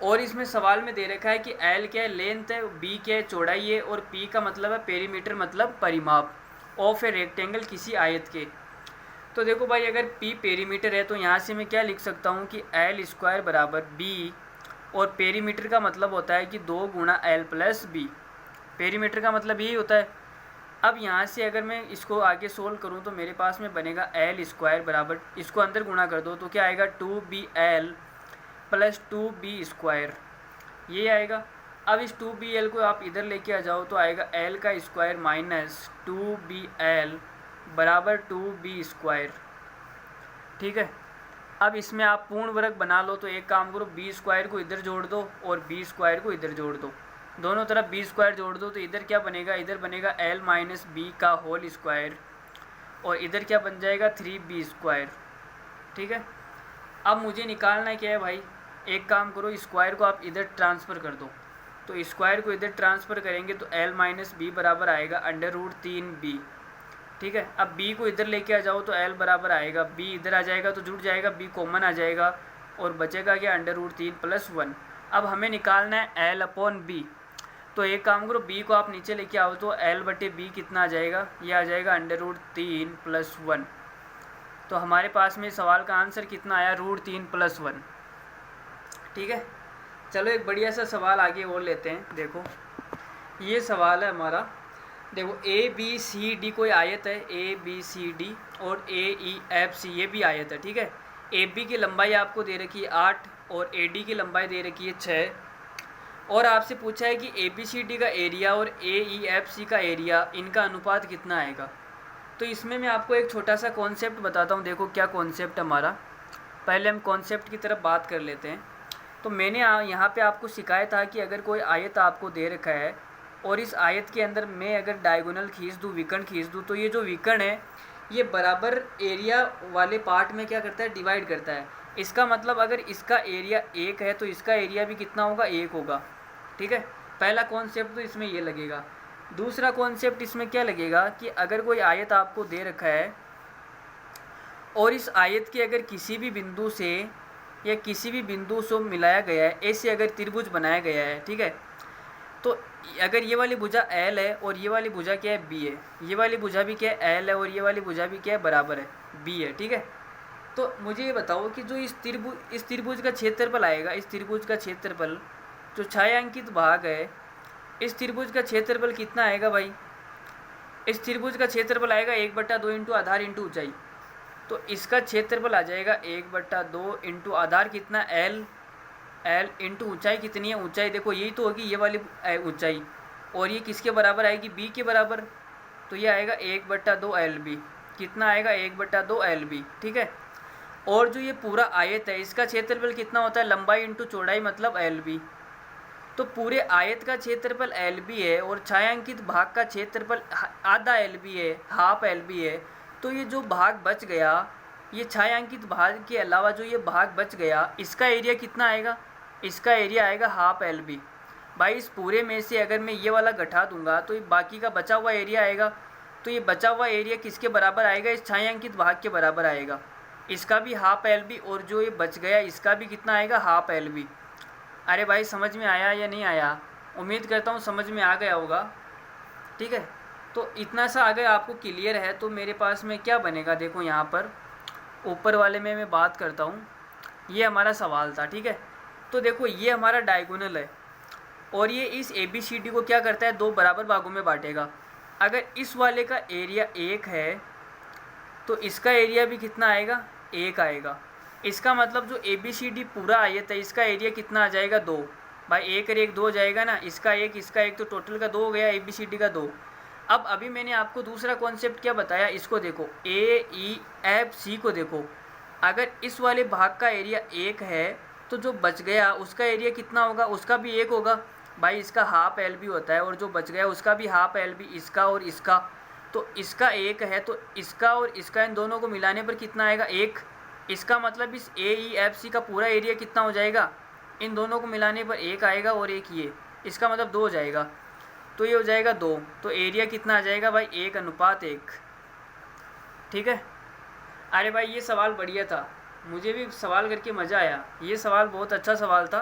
और इसमें सवाल में दे रखा है कि L क्या है, लेंथ है, B क्या है, चौड़ाई है, और P का मतलब है पेरीमीटर, मतलब परिमाप ऑफ ए रेक्टेंगल, किसी आयत के। तो देखो भाई अगर P पेरीमीटर है तो यहाँ से मैं क्या लिख सकता हूँ कि L² बराबर B, और पेरीमीटर का मतलब होता है कि 2 गुणा L + B। पेरीमीटर का मतलब यही होता है। अब यहाँ से अगर मैं इसको आगे सोल्व करूँ तो मेरे पास में बनेगा L² बराबर, इसको अंदर गुणा कर दो तो क्या आएगा, 2BL + 2B², ये आएगा। अब इस 2BL को आप इधर लेके आ जाओ तो आएगा L² माइनस 2BL बराबर 2B²। ठीक है, अब इसमें आप पूर्ण वर्ग बना लो। तो एक काम करो, B² को इधर जोड़ दो और B² को इधर जोड़ दो, दोनों तरफ B² जोड़ दो। तो इधर क्या बनेगा, इधर बनेगा L माइनस B का होल स्क्वायर, और इधर क्या बन जाएगा, 3B²। ठीक है, अब मुझे निकालना क्या है भाई, एक काम करो, स्क्वायर को आप इधर ट्रांसफ़र कर दो। तो स्क्वायर को इधर ट्रांसफ़र करेंगे तो L माइनस B बराबर आएगा √3B। ठीक है, अब B को इधर लेके आ जाओ तो L बराबर आएगा, B इधर आ जाएगा तो जुड़ जाएगा, B कॉमन आ जाएगा और बचेगा क्या, √3 + 1। अब हमें निकालना है L/B। तो एक काम करो, B को आप नीचे लेके आओ तो L/B कितना आ जाएगा, ये आ जाएगा √3 + 1। तो हमारे पास में सवाल का आंसर कितना आया, √3 + 1। ठीक है, चलो एक बढ़िया सा सवाल आगे और लेते हैं। देखो ये सवाल है हमारा, देखो ABCD कोई आयत है, ABCD और AEFC ये भी आयत है। ठीक है, AB की लंबाई आपको दे रखी है 8 और AD की लंबाई दे रखी है 6, और आपसे पूछा है कि ABCD का एरिया और AEFC का एरिया, इनका अनुपात कितना आएगा। तो इसमें मैं आपको एक छोटा सा कॉन्सेप्ट बताता हूँ। देखो क्या कॉन्सेप्ट हमारा, पहले हम कॉन्सेप्ट की तरफ बात कर लेते हैं। तो मैंने यहाँ पे आपको सिखाया था कि अगर कोई आयत आपको दे रखा है और इस आयत के अंदर मैं अगर डायगोनल खींच दूँ, विकर्ण खींच दूँ, तो ये जो विकर्ण है ये बराबर एरिया वाले पार्ट में क्या करता है, डिवाइड करता है। इसका मतलब अगर इसका एरिया 1 है तो इसका एरिया भी कितना होगा, 1 होगा। ठीक है, पहला कॉन्सेप्ट तो इसमें ये लगेगा। दूसरा कॉन्सेप्ट इसमें क्या लगेगा कि अगर कोई आयत आपको दे रखा है और इस आयत के अगर किसी भी बिंदु से या किसी भी बिंदु से मिलाया गया है, ऐसे अगर त्रिभुज बनाया गया है, ठीक है, तो अगर ये वाली भुजा L है और ये वाली भुजा क्या है, B है, ये वाली भुजा भी क्या है, L है, और ये वाली भुजा भी क्या है, बराबर है, B है। ठीक है, तो मुझे ये बताओ कि जो इस त्रिभुज का क्षेत्रफल आएगा, इस त्रिभुज का क्षेत्रफल जो छायांकित भाग है, इस त्रिभुज का क्षेत्रफल कितना आएगा भाई? इस त्रिभुज का क्षेत्रफल आएगा 1/2 इंटू आधार इंटू ऊंचाई। तो इसका क्षेत्रफल आ जाएगा 1/2 इंटू आधार कितना, L इंटू ऊंचाई कितनी है, ऊंचाई देखो यही तो होगी, ये वाली ऊंचाई, और ये किसके बराबर आएगी, B के बराबर। तो ये आएगा 1/2 LB, कितना आएगा, 1/2 LB। ठीक है, और जो ये पूरा आयत है इसका क्षेत्रफल कितना होता है, लंबाई इंटू चौड़ाई मतलब LB। तो पूरे आयत का क्षेत्रफल LB है और छायांकित भाग का क्षेत्रफल आधा LB है, हाफ LB है। तो ये जो भाग बच गया, ये छायांकित भाग के अलावा जो ये भाग बच गया, इसका एरिया कितना आएगा, इसका एरिया आएगा हाफ LB। भाई इस पूरे में से अगर मैं ये वाला घटा दूंगा तो ये बाकी का बचा हुआ एरिया आएगा। तो ये बचा हुआ एरिया किसके बराबर आएगा, इस छायांकित भाग के बराबर आएगा। इसका भी हाफ LB, और जो ये बच गया इसका भी कितना आएगा, हाफ LB। अरे भाई समझ में आया या नहीं आया? उम्मीद करता हूँ समझ में आ गया होगा। ठीक है, तो इतना सा अगर आपको क्लियर है तो मेरे पास में क्या बनेगा, देखो यहाँ पर ऊपर वाले में मैं बात करता हूँ। ये हमारा सवाल था, ठीक है। तो देखो ये हमारा डायगोनल है और ये इस ABCD को क्या करता है, 2 बराबर भागों में बांटेगा। अगर इस वाले का एरिया 1 है तो इसका एरिया भी कितना आएगा, 1 आएगा। इसका मतलब जो ABCD पूरा आयत है इसका एरिया कितना आ जाएगा, 2। भाई 1 और 1 2 हो जाएगा ना, इसका 1 इसका 1, तो टोटल का 2 हो गया, ABCD का 2। अब अभी मैंने आपको दूसरा कॉन्सेप्ट क्या बताया, इसको देखो, AEFC को देखो। अगर इस वाले भाग का एरिया 1 है तो जो बच गया उसका एरिया कितना होगा, उसका भी 1 होगा। भाई इसका हाफ LB होता है और जो बच गया उसका भी हाफ LB, इसका और इसका। तो इसका 1 है तो इसका और इसका इन दोनों को मिलाने पर कितना आएगा, 1। इसका मतलब इस AEFC का पूरा एरिया कितना हो जाएगा, इन दोनों को मिलाने पर 1 आएगा और 1 ये, इसका मतलब 2 हो जाएगा। तो ये हो जाएगा 2, तो एरिया कितना आ जाएगा भाई, 1:1। ठीक है। अरे भाई ये सवाल बढ़िया था, मुझे भी सवाल करके मज़ा आया, ये सवाल बहुत अच्छा सवाल था।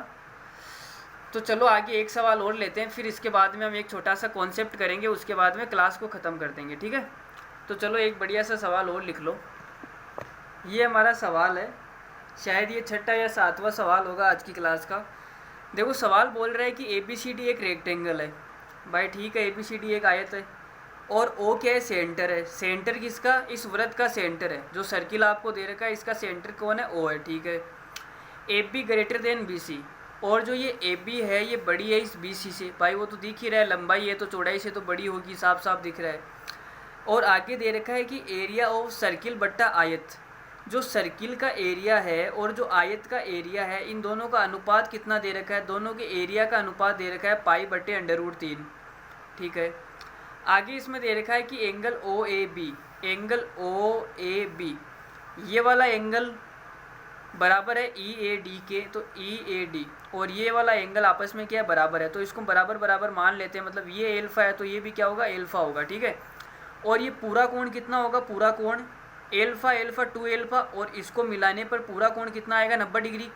तो चलो आगे एक सवाल और लेते हैं, फिर इसके बाद में हम एक छोटा सा कॉन्सेप्ट करेंगे, उसके बाद में क्लास को ख़त्म कर देंगे। ठीक है, तो चलो एक बढ़िया सा सवाल और लिख लो। ये हमारा सवाल है, शायद ये 6वां या 7वां सवाल होगा आज की क्लास का। देखो सवाल बोल रहा है कि ABCD एक रेक्टेंगल है। भाई ठीक है, ABCD एक आयत है और O क्या है, सेंटर है। सेंटर किसका, इस वृत्त का सेंटर है। जो सर्किल आपको दे रखा है इसका सेंटर कौन है, O है। ठीक है, AB ग्रेटर देन BC, और जो ये AB है ये बड़ी है इस BC से। भाई वो तो दिख ही रहा है, लंबाई है तो चौड़ाई से तो बड़ी होगी, साफ साफ दिख रहा है। और आगे दे रखा है कि एरिया ऑफ सर्किल बट्टा आयत। जो सर्किल का एरिया है और जो आयत का एरिया है, इन दोनों का अनुपात कितना दे रखा है, दोनों के एरिया का अनुपात दे रखा है π/√3। ठीक है, आगे इसमें दे रखा है कि एंगल OAB, ये वाला एंगल बराबर है EAD के। तो EAD और ये वाला एंगल आपस में क्या है, बराबर है। तो इसको बराबर बराबर मान लेते हैं, मतलब ये एल्फा है तो ये भी क्या होगा, एल्फा होगा। ठीक है, और ये पूरा कोण कितना होगा, पूरा कोण एल्फा 2 एल्फा, और इसको मिलाने पर पूरा कोण कितना आएगा, 90 डिग्री।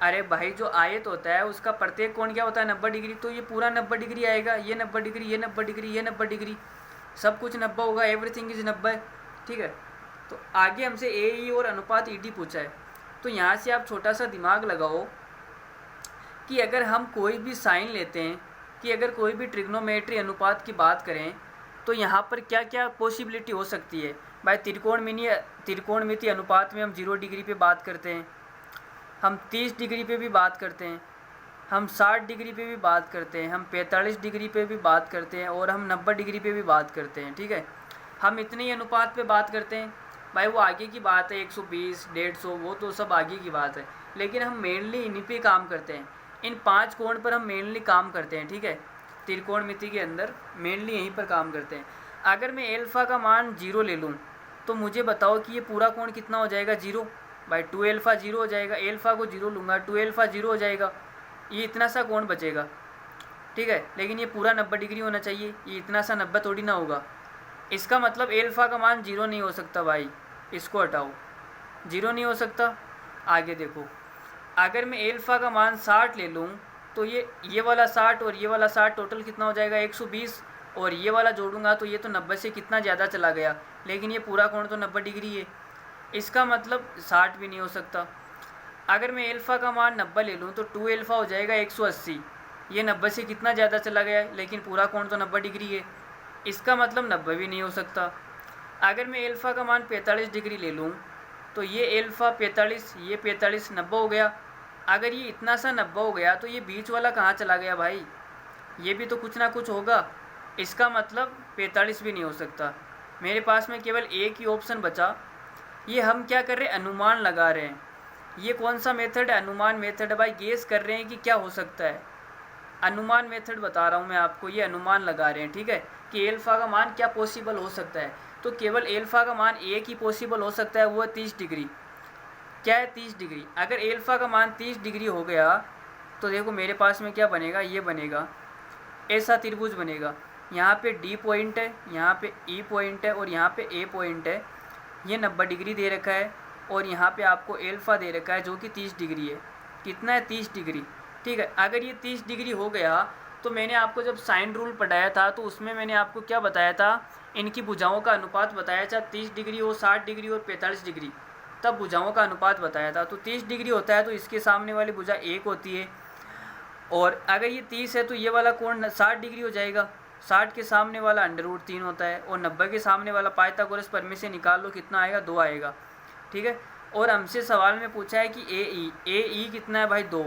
अरे भाई जो आयत होता है उसका प्रत्येक कोण क्या होता है, 90 डिग्री। तो ये पूरा 90 डिग्री आएगा, ये 90 डिग्री, ये 90 डिग्री, ये 90 डिग्री, सब कुछ 90 होगा, एवरीथिंग इज 90। ठीक है, तो आगे हमसे AE और अनुपात ED पूछा है। तो यहाँ से आप छोटा सा दिमाग लगाओ कि अगर हम कोई भी साइन लेते हैं, कि अगर कोई भी ट्रिग्नोमेट्री अनुपात की बात करें तो यहाँ पर क्या क्या पॉसिबिलिटी हो सकती है। भाई त्रिकोणमिति अनुपात में हम 0 डिग्री पे बात करते हैं, हम 30 डिग्री पे भी बात करते हैं, हम 60 डिग्री पे भी बात करते हैं, हम 45 डिग्री पे भी बात करते हैं, और हम 90 डिग्री पे भी बात करते हैं। ठीक है, हम इतने ही अनुपात पे बात करते हैं। भाई वो आगे की बात है, 120 150 वो तो सब आगे की बात है। लेकिन हम मेनली इन्हीं पे काम करते हैं, इन 5 कोण पर हम मेनली काम करते हैं, ठीक है। त्रिकोणमिति के अंदर मेनली यहीं पर काम करते हैं। अगर मैं एल्फ़ा का मान 0 ले लूँ तो मुझे बताओ कि ये पूरा कोण कितना हो जाएगा, 0 बाई 2 एल्फ़ा 0 हो जाएगा। एल्फ़ा को 0 लूँगा, 2 एल्फ़ा 0 हो जाएगा, ये इतना सा कोण बचेगा, ठीक है। लेकिन ये पूरा 90 डिग्री होना चाहिए, ये इतना सा 90 थोड़ी ना होगा। इसका मतलब एल्फ़ा का मान 0 नहीं हो सकता भाई, इसको हटाओ, 0 नहीं हो सकता। आगे देखो, अगर मैं एल्फ़ा का मान 60 ले लूँ तो ये वाला 60 और ये वाला 60 टोटल कितना हो जाएगा, 120, और ये वाला जोड़ूंगा तो ये तो 90 से कितना ज़्यादा चला गया, लेकिन ये पूरा कोण तो 90 डिग्री है, इसका मतलब 60 भी नहीं हो सकता। अगर मैं एल्फ़ा का मान 90 ले लूँ तो 2 एल्फ़ा हो जाएगा 180, ये 90 से कितना ज़्यादा चला गया है, लेकिन पूरा कोण तो 90 डिग्री है, इसका मतलब 90 भी नहीं हो सकता। अगर मैं एल्फ़ा का मान 45 डिग्री ले लूँ तो ये एल्फ़ा 45, ये 45, 90 हो गया। अगर ये इतना सा 90 हो गया तो ये बीच वाला कहाँ चला गया भाई, ये भी तो कुछ ना कुछ होगा, इसका मतलब 45 भी नहीं हो सकता। मेरे पास में केवल एक ही ऑप्शन बचा। ये हम क्या कर रहे हैं, अनुमान लगा रहे हैं। ये कौन सा मेथड है, अनुमान मेथड है भाई। गेस कर रहे हैं कि क्या हो सकता है, अनुमान मेथड बता रहा हूँ मैं आपको, ये अनुमान लगा रहे हैं, ठीक है, कि एल्फ़ा का मान क्या पॉसिबल हो सकता है। तो केवल एल्फ़ा का मान एक ही पॉसिबल हो सकता है, वो है 30 डिग्री। क्या है, 30 डिग्री। अगर एल्फ़ा का मान 30 डिग्री हो गया तो देखो मेरे पास में क्या बनेगा, ये बनेगा, ऐसा त्रिभुज बनेगा। यहाँ पे डी पॉइंट है, यहाँ पे ई पॉइंट है और यहाँ पे ए पॉइंट है। ये 90 डिग्री दे रखा है और यहाँ पे आपको एल्फ़ा दे रखा है जो कि 30 डिग्री है। कितना है, 30 डिग्री, ठीक है। अगर ये 30 डिग्री हो गया तो मैंने आपको जब साइन रूल पढ़ाया था तो उसमें मैंने आपको क्या बताया था, इनकी भुजाओं का अनुपात बताया था, 30 डिग्री हो, 60 डिग्री और 45 डिग्री, तब भुजाओं का अनुपात बताया था। तो 30 डिग्री होता है तो इसके सामने वाली भुजा 1 होती है, और अगर ये 30 है तो ये वाला कोण 60 डिग्री हो जाएगा। 60 के सामने वाला √3 होता है और 90 के सामने वाला पाइथागोरस प्रमेय से निकाल लो, कितना आएगा, 2 आएगा, ठीक है। और हमसे सवाल में पूछा है कि ए ई कितना है भाई, 2,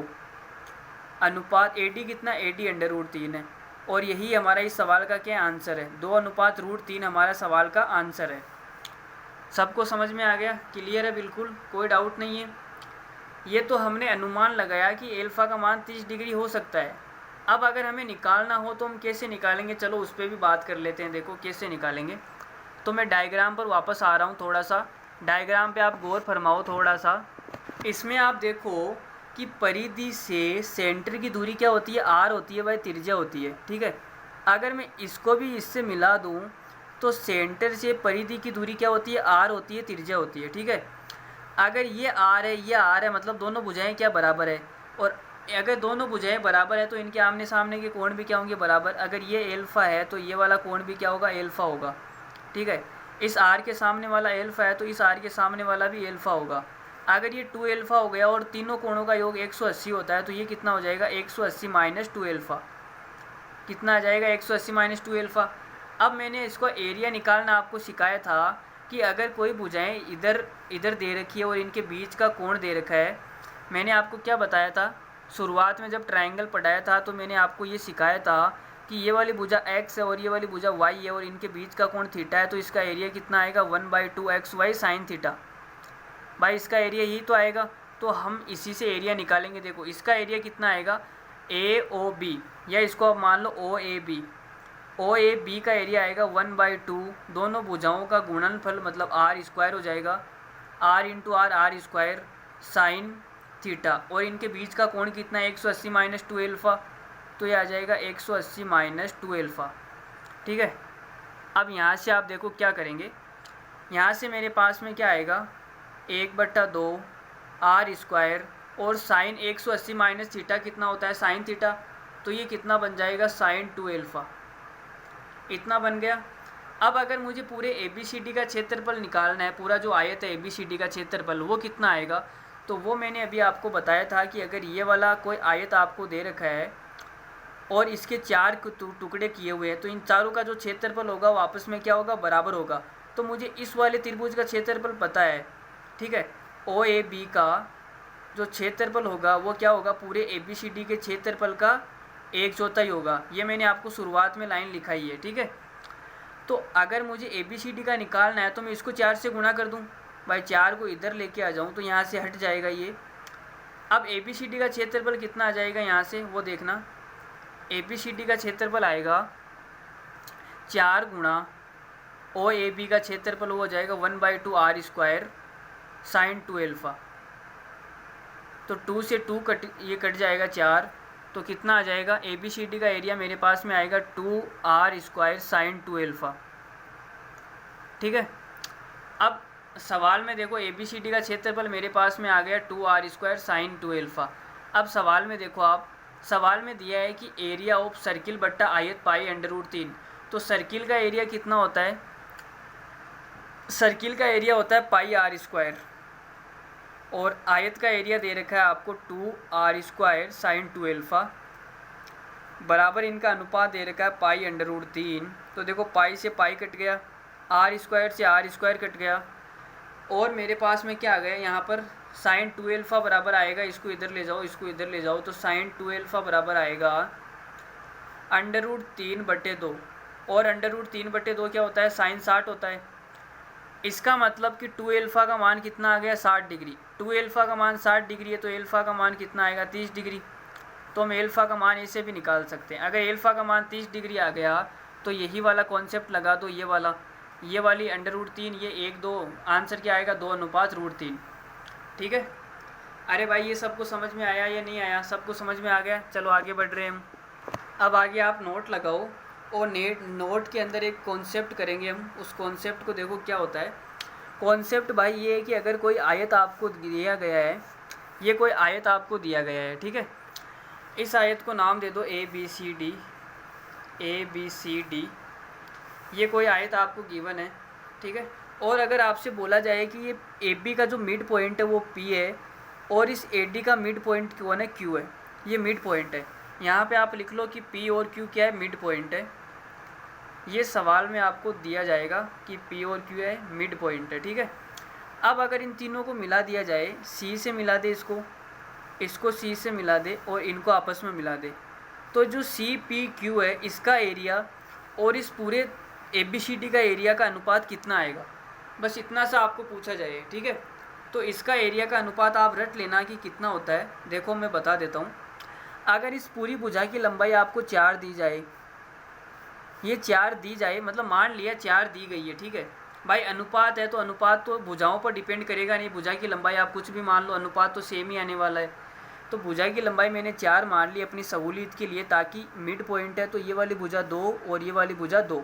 अनुपात ए डी कितना, ए डी √3 है, और यही हमारा इस सवाल का क्या आंसर है, 2:√3 हमारा सवाल का आंसर है। सबको समझ में आ गया, क्लियर है, बिल्कुल कोई डाउट नहीं है। ये तो हमने अनुमान लगाया कि एल्फ़ा का मान 30 डिग्री हो सकता है। अब अगर हमें निकालना हो तो हम कैसे निकालेंगे, चलो उस पर भी बात कर लेते हैं। देखो कैसे निकालेंगे, तो मैं डायग्राम पर वापस आ रहा हूँ, थोड़ा सा डायग्राम पे आप गौर फरमाओ थोड़ा सा। इसमें आप देखो कि परिधि से सेंटर की दूरी क्या होती है, आर होती है भाई, त्रिज्या होती है, ठीक है। अगर मैं इसको भी इससे मिला दूँ तो सेंटर से परिधि की दूरी क्या होती है, आर होती है, त्रिज्या होती है, ठीक है। अगर ये आर है, ये आर है, मतलब दोनों भुजाएं क्या बराबर है, और अगर दोनों भुजाएं बराबर है तो इनके आमने सामने के कोण भी क्या होंगे, बराबर। अगर ये एल्फ़ा है तो ये वाला कोण भी क्या होगा, एल्फ़ा होगा, ठीक है। इस आर के सामने वाला एल्फ़ा है तो इस आर के सामने वाला भी एल्फ़ा होगा। अगर ये 2 एल्फ़ा हो गया और तीनों कोणों का योग 180 होता है तो ये कितना हो जाएगा, 180 माइनस 2 एल्फ़ा, कितना आ जाएगा, 180 माइनस 2 एल्फ़ा। अब मैंने इसको एरिया निकालना आपको सिखाया था कि अगर कोई भुजाएं इधर दे रखी है और इनके बीच का कोण दे रखा है, मैंने आपको क्या बताया था शुरुआत में जब ट्रायंगल पढ़ाया था, तो मैंने आपको ये सिखाया था कि ये वाली भुजा x है और ये वाली भुजा y है और इनके बीच का कोण थीटा है, तो इसका एरिया कितना आएगा, 1/2xy साइन थीटा। भाई इसका एरिया यही तो आएगा, तो हम इसी से एरिया निकालेंगे। देखो इसका एरिया कितना आएगा, AOB, या इसको आप मान लो OAB। OAB का एरिया आएगा 1/2, दोनों भुजाओं का गुणनफल मतलब r² हो जाएगा, r into r square sine theta, और इनके बीच का कोण कितना है, 180 माइनस 2 एल्फ़ा, तो ये आ जाएगा 180 माइनस 2 एल्फ़ा, ठीक है। अब यहाँ से आप देखो क्या करेंगे, यहाँ से मेरे पास में क्या आएगा, 1/2 r² और साइन 180 माइनस थीटा कितना होता है, साइन थीटा, तो ये कितना बन जाएगा, साइन 2 एल्फ़ा, इतना बन गया। अब अगर मुझे पूरे ABCD का क्षेत्रफल निकालना है, पूरा जो आयत है ABCD का क्षेत्रफल वो कितना आएगा, तो वो मैंने अभी आपको बताया था कि अगर ये वाला कोई आयत आपको दे रखा है और इसके 4 टुकड़े किए हुए हैं तो इन चारों का जो क्षेत्रफल होगा वो आपस में क्या होगा, बराबर होगा। तो मुझे इस वाले त्रिभुज का क्षेत्रफल पता है, ठीक है। OAB का जो क्षेत्रफल होगा वो क्या होगा, पूरे ABCD के क्षेत्रफल का 1/4 होगा। ये मैंने आपको शुरुआत में लाइन लिखाई है, ठीक है। तो अगर मुझे ABCD का निकालना है तो मैं इसको 4 से गुणा कर दूं भाई, 4 को इधर लेके आ जाऊं तो यहाँ से हट जाएगा ये, अब ABCD का क्षेत्रफल कितना आ जाएगा यहाँ से वो देखना। ABCD का क्षेत्रफल आएगा 4 गुणा OAB का क्षेत्रफल वो हो जाएगा 1/2 R स्क्वायर साइन 2 अल्फ़ा। तो 2 से 2 ये कट जाएगा 4, तो कितना आ जाएगा ABCD का एरिया मेरे पास में आएगा 2R स्क्वायर साइन 2 अल्फ़ा। ठीक है। अब सवाल में देखो ABCD का क्षेत्रफल मेरे पास में आ गया 2R स्क्वायर साइन 2 अल्फ़ा। अब सवाल में देखो आप, सवाल में दिया है कि एरिया ऑफ सर्किल बट्टा आयत पाई √3। तो सर्किल का एरिया कितना होता है, सर्किल का एरिया होता है पाई R स्क्वायर, और आयत का एरिया दे रखा है आपको 2R स्क्वायर साइन 2 अल्फ़ा, बराबर इनका अनुपात दे रखा है पाई √3। तो देखो पाई से पाई कट गया, R स्क्वायर से R स्क्वायर कट गया, और मेरे पास में क्या आ गया यहाँ पर साइन 2 अल्फ़ा बराबर आएगा, इसको इधर ले जाओ, इसको इधर ले जाओ, तो साइन 2 अल्फ़ा बराबर आएगा √3/2, और √3/2 क्या होता है, साइन 60 होता है। इसका मतलब कि 2 अल्फ़ा का मान कितना आ गया 60 डिग्री। 2 अल्फ़ा का मान 60 डिग्री है, तो अल्फ़ा का मान कितना आएगा 30 डिग्री। तो हम अल्फ़ा का मान ऐसे भी निकाल सकते हैं। अगर अल्फ़ा का मान 30 डिग्री आ गया तो यही वाला कॉन्सेप्ट लगा दो, ये वाली √3, ये 1/2, आंसर क्या आएगा 2:3। ठीक है। अरे भाई ये सबको समझ में आया या नहीं आया, सबको समझ में आ गया। चलो आगे बढ़ रहे हैं हम। अब आगे आप नोट लगाओ, और नोट के अंदर एक कॉन्सेप्ट करेंगे हम। उस कॉन्सेप्ट को देखो क्या होता है। कॉन्सेप्ट भाई ये है कि अगर कोई आयत आपको दिया गया है, ये कोई आयत आपको दिया गया है, ठीक है, इस आयत को नाम दे दो ABCD। ये कोई आयत आपको गिवन है, ठीक है। और अगर आपसे बोला जाए कि ये AB का जो मिड पॉइंट है वो P है, और इस AD का मिड पॉइंट कौन है, Q है, ये मिड पॉइंट है। यहाँ पे आप लिख लो कि P और Q क्या है, मिड पॉइंट है। ये सवाल में आपको दिया जाएगा कि P और Q है, मिड पॉइंट है, ठीक है। अब अगर इन तीनों को मिला दिया जाए, C से मिला दे, इसको C से मिला दे, और इनको आपस में मिला दे, तो जो CPQ है इसका एरिया और इस पूरे ABCD का एरिया का अनुपात कितना आएगा, बस इतना सा आपको पूछा जाए, ठीक है। तो इसका एरिया का अनुपात आप रट लेना कि कितना होता है। देखो मैं बता देता हूँ। अगर इस पूरी भुजा की लंबाई आपको 4 दी जाए, ये 4 दी जाए, मतलब मान लिया 4 दी गई है, ठीक है भाई। अनुपात है तो अनुपात तो भुजाओं पर डिपेंड करेगा नहीं, भुजा की लंबाई आप कुछ भी मान लो, अनुपात तो सेम ही आने वाला है। तो भुजा की लंबाई मैंने 4 मान ली अपनी सहूलियत के लिए, ताकि मिड पॉइंट है तो ये वाली भुजा 2 और ये वाली भुजा 2,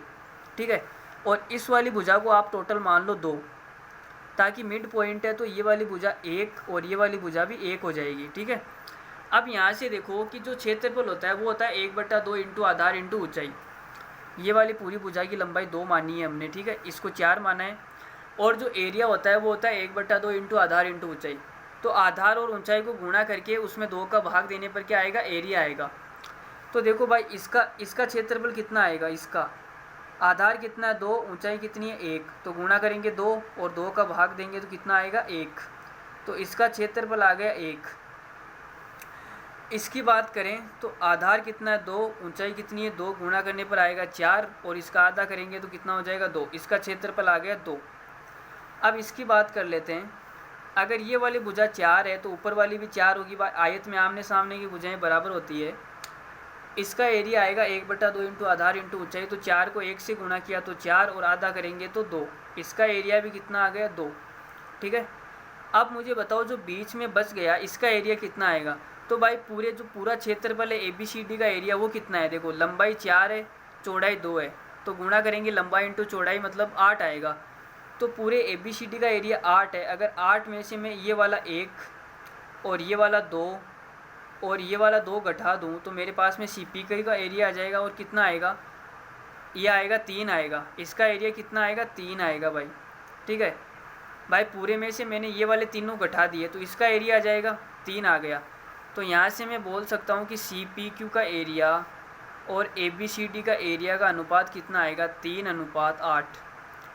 ठीक है। और इस वाली भुजा को आप टोटल मान लो 2, ताकि मिड पॉइंट है तो ये वाली भुजा 1 और ये वाली भुजा भी 1 हो जाएगी, ठीक है। अब यहाँ से देखो कि जो क्षेत्रफल होता है वो होता है 1/2 इंटू आधार इंटू ऊंचाई। ये वाली पूरी भुजा की लंबाई 2 मानी है हमने, ठीक है, इसको 4 माना है। और जो एरिया होता है वो होता है 1/2 इंटू आधार इंटू ऊंचाई। तो आधार और ऊंचाई को गुणा करके उसमें 2 का भाग देने पर क्या आएगा, एरिया आएगा। तो देखो भाई इसका क्षेत्रफल कितना आएगा, इसका आधार कितना है 2, ऊंचाई कितनी है 1, तो गुणा करेंगे 2 और 2 का भाग देंगे तो कितना आएगा 1। तो इसका क्षेत्रफल आ गया 1। इसकी बात करें तो आधार कितना है 2, ऊंचाई कितनी है 2, गुणा करने पर आएगा 4, और इसका आधा करेंगे तो कितना हो जाएगा 2। इसका क्षेत्रफल आ गया 2। अब इसकी बात कर लेते हैं। अगर ये वाली भुजा 4 है तो ऊपर वाली भी 4 होगी। आयत में आमने सामने की भुजाएं बराबर होती है। इसका एरिया आएगा 1/2 इंटू आधार इंटू ऊंचाई। तो 4 को 1 से गुणा किया तो 4, और आधा करेंगे तो 2। इसका एरिया भी कितना आ गया 2, ठीक है। अब मुझे बताओ जो बीच में बच गया इसका एरिया कितना आएगा। तो भाई पूरा क्षेत्रफल है ABCD का एरिया वो कितना है, देखो लंबाई 4 है, चौड़ाई 2 है, तो गुणा करेंगे लंबाई इंटू चौड़ाई, मतलब 8 आएगा। तो पूरे ABCD का एरिया 8 है। अगर 8 में से मैं ये वाला 1 और ये वाला 2 और ये वाला 2 घटा दूँ तो मेरे पास में CP का एरिया आ जाएगा, और कितना आएगा, ये आएगा 3 आएगा। इसका एरिया कितना आएगा 3 आएगा भाई, ठीक है भाई। पूरे में से मैंने ये वाले तीनों घटा दिए तो इसका एरिया आ जाएगा 3 आ गया। तो यहाँ से मैं बोल सकता हूँ कि CPQ का एरिया और ABCD का एरिया का अनुपात कितना आएगा 3:8,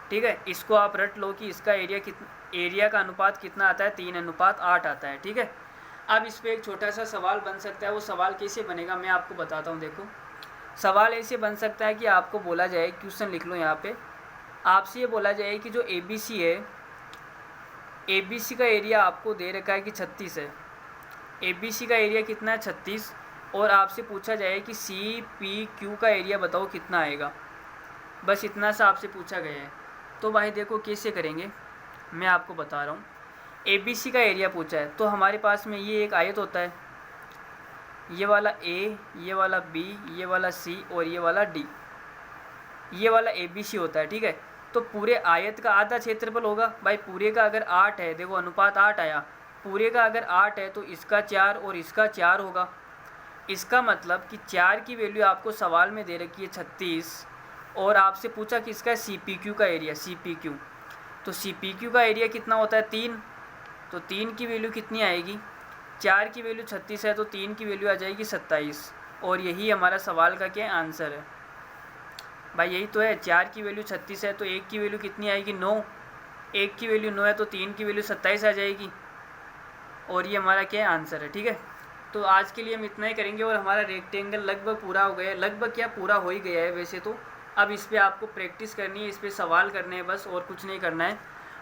ठीक है। इसको आप रट लो कि इसका एरिया का अनुपात कितना आता है 3:8 आता है, ठीक है। अब इस पर एक छोटा सा सवाल बन सकता है। वो सवाल कैसे बनेगा मैं आपको बताता हूँ। देखो सवाल ऐसे बन सकता है कि आपको बोला जाए, क्वेश्चन लिख लो यहाँ पे, आपसे ये बोला जाए कि जो ABC है, ABC का एरिया आपको दे रखा है कि 36 है, ABC का एरिया कितना है 36, और आपसे पूछा जाए कि CPQ का एरिया बताओ कितना आएगा, बस इतना सा आपसे पूछा गया है। तो भाई देखो कैसे करेंगे, मैं आपको बता रहा हूँ। ABC का एरिया पूछा है तो हमारे पास में ये एक आयत होता है, ये वाला A, ये वाला B, ये वाला C और ये वाला D, ये वाला ABC होता है, ठीक है। तो पूरे आयत का आधा क्षेत्रफल होगा भाई, पूरे का अगर 8 है, देखो अनुपात 8 आया, पूरे का अगर 8 है तो इसका 4 और इसका 4 होगा। इसका मतलब कि 4 की वैल्यू आपको सवाल में दे रखी है 36, और आपसे पूछा कि इसका CPQ का एरिया, CPQ, तो CPQ का एरिया कितना होता है 3, तो 3 की वैल्यू कितनी आएगी, 4 की वैल्यू 36 है तो 3 की वैल्यू आ जाएगी 27, और यही हमारा सवाल का क्या आंसर है भाई, यही तो है। 4 की वैल्यू 36 है तो 1 की वैल्यू कितनी आएगी 9, 1 की वैल्यू 9 है तो 3 की वैल्यू 27 आ जाएगी, और ये हमारा क्या आंसर है, ठीक है। तो आज के लिए हम इतना ही करेंगे, और हमारा रेक्टेंगल लगभग पूरा हो गया है, लगभग क्या पूरा हो ही गया है वैसे तो। अब इस पर आपको प्रैक्टिस करनी है, इस पर सवाल करने हैं बस, और कुछ नहीं करना है।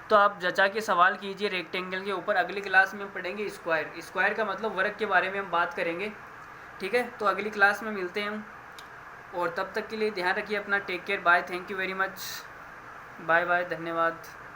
तो आप जचा के सवाल कीजिए रेक्टेंगल के ऊपर। अगली क्लास में हम पढ़ेंगे स्क्वायर, स्क्वायर का मतलब वर्ग के बारे में हम बात करेंगे, ठीक है। तो अगली क्लास में मिलते हैं हम, और तब तक के लिए ध्यान रखिए अपना। Take care, bye, thank you very much, bye bye, धन्यवाद।